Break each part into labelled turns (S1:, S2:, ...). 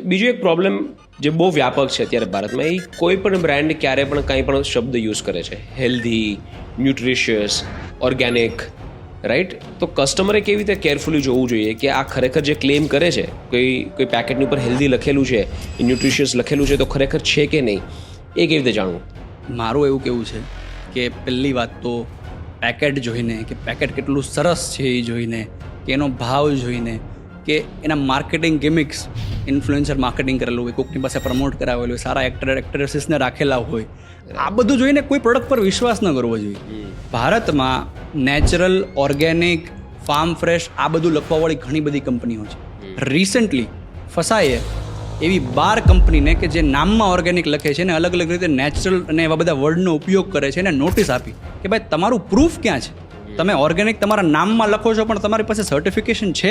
S1: બીજો એક પ્રોબ્લેમ જે બહુ વ્યાપક છે અત્યારે ભારતમાં, એ કોઈ પણ બ્રાન્ડ ક્યારે પણ કંઈ પણ શબ્દ યુઝ કરે છે, હેલ્ધી, ન્યુટ્રિશિયસ, ઓર્ગેનિક, રાઈટ? તો કસ્ટમરે કેવી રીતે કેરફુલી જોવું જોઈએ કે આ ખરેખર જે ક્લેમ કરે છે, કોઈ પેકેટની ઉપર હેલ્ધી લખેલું છે, ન્યુટ્રિશિયસ લખેલું છે, તો ખરેખર છે કે નહીં, એ કેવી રીતે જાણવું?
S2: મારું એવું કહેવું છે કે પહેલી વાત તો પેકેટ જોઈને, કે પેકેટ કેટલું સરસ છે એ જોઈને, કે એનો ભાવ જોઈને, કે એના માર્કેટિંગ ગિમિક્સ, ઇન્ફ્લુએન્સર માર્કેટિંગ કરેલું હોય, કોઈકની પાસે પ્રમોટ કરાવેલું હોય, સારા એક્ટ્રેસીસને રાખેલા હોય, આ બધું જોઈને કોઈ પ્રોડક્ટ પર વિશ્વાસ ન કરવો જોઈએ. ભારતમાં નેચરલ, ઓર્ગેનિક, ફાર્મ ફ્રેશ આ બધું લખવાવાળી ઘણી બધી કંપનીઓ છે. રિસન્ટલી ફસાઈએ એવી 12 કંપનીને કે જે નામમાં ઓર્ગેનિક લખે છે ને અલગ અલગ રીતે નેચરલ અને એવા બધા વર્ડનો ઉપયોગ કરે છે, એને નોટિસ આપી કે ભાઈ તમારું પ્રૂફ ક્યાં છે? તમે ઓર્ગેનિક તમારા નામમાં લખો છો પણ તમારી પાસે સર્ટિફિકેશન છે,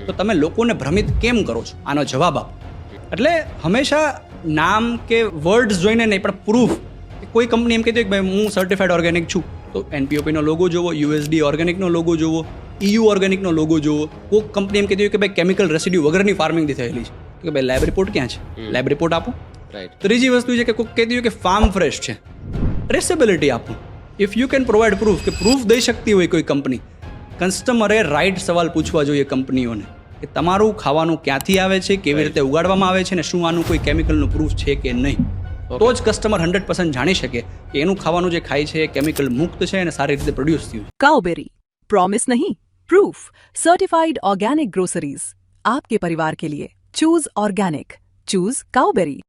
S2: તો તમે લોકોને ભ્રમિત કેમ કરો છો? આનો જવાબ આપો. એટલે હંમેશા નામ કે વર્ડ્સ જોઈને નહીં, પણ પ્રૂફ. કોઈ કંપની એમ કહેતી હોય કે ભાઈ હું સર્ટિફાઈડ ઓર્ગેનિક છું, તો એનપીઓપીનો લોગો જોવો, યુએસડી ઓર્ગેનિકનો લોગો જોવો, EU ઓર્ગેનિકનો લોગો જોવો. કોઈ કંપની એમ કહેતી હોય કે ભાઈ કેમિકલ રેસિડ્યુ વગરની ફાર્મિંગથી થયેલી છે, કે ભાઈ લેબ રિપોર્ટ ક્યાં છે? લેબ રિપોર્ટ આપો.
S1: રાઈટ.
S2: ત્રીજી વસ્તુ છે કે કોઈ કહેતી હોય કે ફાર્મ ફ્રેશ છે, ટ્રેસેબિલિટી આપો. If you can provide proof, કે પ્રૂફ દઈ શકતી હોય કોઈ કંપની, કસ્ટમરે રાઈટ સવાલ પૂછવા જોઈએ કંપનીઓને કે તમારું ખાવાનું ક્યાંથી આવે છે, કેવી રીતે ઉગાડવામાં આવે છે, ને શું આનું કોઈ કેમિકલનું પ્રૂફ છે કે નહીં. તો જ કસ્ટમર 100% જાણી શકે કે એનું ખાવાનું જે ખાય છે એ કેમિકલ મુક્ત છે અને સારી રીતે પ્રોડ્યુસ થયું છે.
S3: काउबेरी, प्रॉमिस नहीं, प्रूफ. सर्टिफाइड ऑर्गेनिक ग्रोसरीज आपके परिवार के लिए. Choose organic, choose काउबेरी.